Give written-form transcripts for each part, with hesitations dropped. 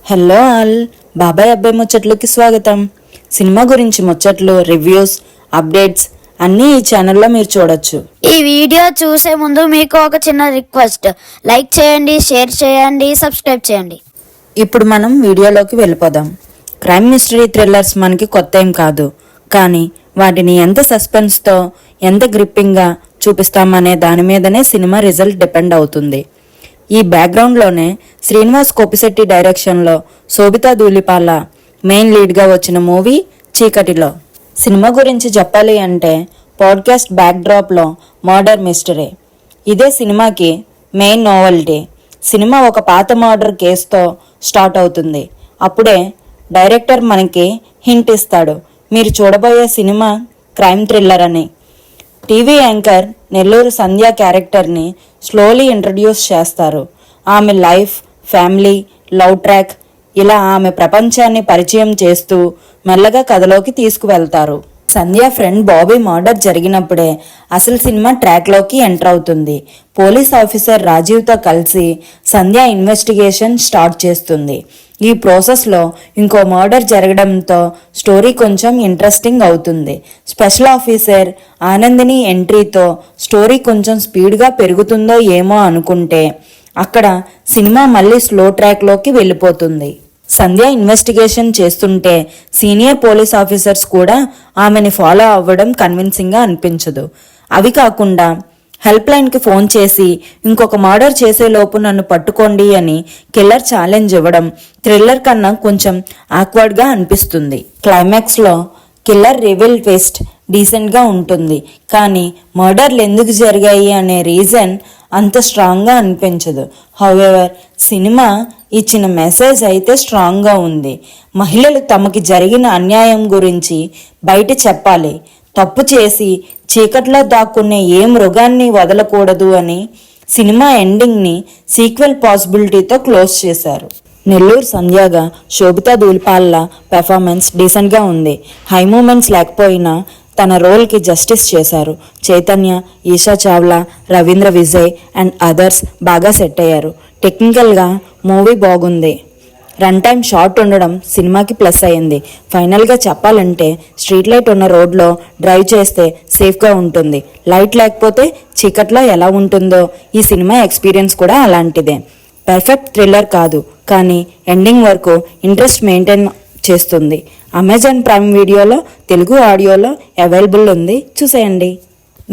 Hello all, బాబాయ్ అబ్బాయి ముచ్చట్లకి స్వాగతం. సినిమా గురించి ముచ్చట్లు, రివ్యూస్, అప్డేట్స్ అన్నీ ఈ ఛానల్లో మీరు చూడొచ్చు. ఈ వీడియో చూసే ముందు మీకు ఒక చిన్న రిక్వెస్ట్, లైక్ చేయండి, షేర్ చేయండి, సబ్స్క్రైబ్ చేయండి. ఇప్పుడు మనం వీడియోలోకి వెళ్ళిపోదాం. క్రైమ్ మిస్టరీ థ్రిల్లర్స్ మనకి కొత్త ఏం కాదు, కానీ వాటిని ఎంత సస్పెన్స్తో, ఎంత గ్రిప్పింగ్గా చూపిస్తామనే దాని మీదనే సినిమా రిజల్ట్ డిపెండ్ అవుతుంది. ఈ బ్యాక్గ్రౌండ్లోనే శ్రీనివాస్ కోపిశెట్టి డైరెక్షన్లో శోభితా ధూళిపాల మెయిన్ లీడ్గా వచ్చిన మూవీ చీకటిలో. సినిమా గురించి చెప్పాలి అంటే పాడ్కాస్ట్ బ్యాక్డ్రాప్లో మర్డర్ మిస్టరీ. ఇదే సినిమాకి మెయిన్ నోవెల్టీ. సినిమా ఒక పాత మర్డర్ కేసుతో స్టార్ట్ అవుతుంది. అప్పుడే డైరెక్టర్ మనకి హింట్ ఇస్తాడు, మీరు చూడబోయే సినిమా క్రైమ్ థ్రిల్లర్ అని. టీవీ యాంకర్ నెల్లూరు సంధ్య క్యారెక్టర్ని స్లోలీ ఇంట్రడ్యూస్ చేస్తారు. ఆమె లైఫ్, ఫ్యామిలీ, లవ్ ట్రాక్, ఇలా ఆమె ప్రపంచాన్ని పరిచయం చేస్తూ మెల్లగా కథలోకి తీసుకువెళ్తారు. సంధ్య ఫ్రెండ్ బాబీ మర్డర్ జరిగినప్పుడే అసలు సినిమా ట్రాక్లోకి ఎంటర్ అవుతుంది. పోలీస్ ఆఫీసర్ రాజీవ్తో కలిసి సంధ్య ఇన్వెస్టిగేషన్ స్టార్ట్ చేస్తుంది. ఈ ప్రాసెస్లో ఇంకో మర్డర్ జరగడంతో స్టోరీ కొంచెం ఇంట్రెస్టింగ్ అవుతుంది. స్పెషల్ ఆఫీసర్ ఆనందిని ఎంట్రీతో స్టోరీ కొంచెం స్పీడ్గా పెరుగుతుందో ఏమో అనుకుంటే అక్కడ సినిమా మళ్ళీ స్లో ట్రాక్లోకి వెళ్ళిపోతుంది. సంధ్య ఇన్వెస్టిగేషన్ చేస్తుంటే సీనియర్ పోలీస్ ఆఫీసర్స్ కూడా ఆమెని ఫాలో అవ్వడం కన్విన్సింగ్గా అనిపించదు. అవి కాకుండా హెల్ప్ లైన్కి ఫోన్ చేసి ఇంకొక మర్డర్ చేసేలోపు నన్ను పట్టుకోండి అని కిల్లర్ ఛాలెంజ్ ఇవ్వడం థ్రిల్లర్ కన్నా కొంచెం ఆక్వర్డ్గా అనిపిస్తుంది. క్లైమాక్స్లో కిల్లర్ రివీల్ ట్విస్ట్ డీసెంట్గా ఉంటుంది, కానీ మర్డర్లు ఎందుకు జరిగాయి అనే రీజన్ అంత స్ట్రాంగ్గా అనిపించదు. హౌఎవర్ సినిమా ఇచ్చిన మెసేజ్ అయితే స్ట్రాంగ్గా ఉంది. మహిళలు తమకి జరిగిన అన్యాయం గురించి బయట చెప్పాలి, తప్పు చేసి చీకట్లో దాక్కునే ఏ మృగాన్ని వదలకూడదు అని సినిమా ఎండింగ్ని సీక్వెల్ పాసిబిలిటీతో క్లోజ్ చేశారు. నెల్లూరు సంధ్యగా శోభితా ధూళిపాల పెర్ఫార్మెన్స్ డీసెంట్గా ఉంది. హై మూమెంట్స్ లేకపోయినా తన రోల్కి జస్టిస్ చేశారు. చైతన్య, ఈషా చావ్లా, రవీంద్ర విజయ్ అండ్ అదర్స్ బాగా సెట్ అయ్యారు. టెక్నికల్గా మూవీ బాగుంది. రన్ టైం షార్ట్ ఉండడం సినిమాకి ప్లస్ అయ్యింది. ఫైనల్గా చెప్పాలంటే స్ట్రీట్ లైట్ ఉన్న రోడ్లో డ్రైవ్ చేస్తే సేఫ్గా ఉంటుంది. లైట్ లేకపోతే చీకట్లో ఎలా ఉంటుందో ఈ సినిమా ఎక్స్పీరియన్స్ కూడా అలాంటిదే. పర్ఫెక్ట్ థ్రిల్లర్ కాదు, కానీ ఎండింగ్ వరకు ఇంట్రెస్ట్ మెయింటైన్ చేస్తుంది. అమెజాన్ ప్రైమ్ వీడియోలో తెలుగు ఆడియోలో అవైలబుల్ ఉంది, చూసేయండి.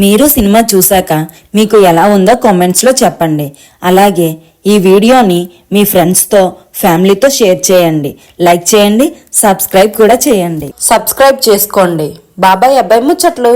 మీరు సినిమా చూశాక మీకు ఎలా ఉందో కామెంట్స్లో చెప్పండి. అలాగే ఈ వీడియోని మీ ఫ్రెండ్స్తో, ఫ్యామిలీతో షేర్ చేయండి, లైక్ చేయండి, సబ్స్క్రైబ్ కూడా చేయండి. సబ్స్క్రైబ్ చేసుకోండి. బాబాయ్ అబ్బాయి ముచ్చట్లు.